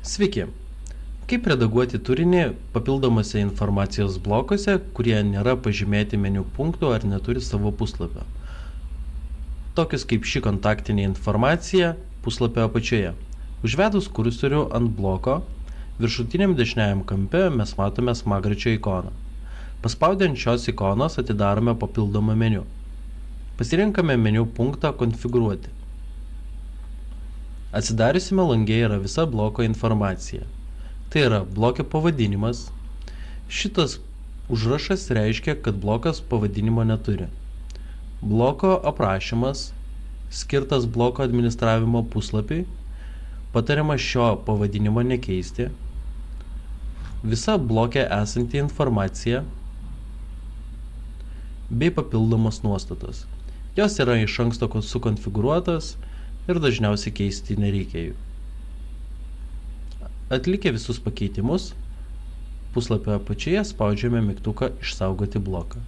Sveiki. Kaip redaguoti turinį papildomose informacijos blokuose, kurie nėra pažymėti meniu punktų ar neturi savo puslapio? Tokius kaip ši kontaktinė informacija puslapio apačioje. Užvedus kursorių ant bloko, viršutiniam dešiniajam kampe mes matome smagračio ikoną. Paspaudę ant šios ikonos atidarome papildomą meniu. Pasirinkame meniu punktą konfigūruoti. Atsidariusime lange yra visa bloko informacija. Tai yra bloko pavadinimas. Šitas užrašas reiškia, kad blokas pavadinimo neturi. Bloko aprašymas, skirtas bloko administravimo puslapiui, patariama šio pavadinimo nekeisti. Visa bloke esanti informacija bei papildomos nuostatos. Jos yra iš anksto sukonfigūruotos ir dažniausiai keisti nereikia jų. Atlikę visus pakeitimus, puslapio apačioje spaudžiame mygtuką išsaugoti bloką.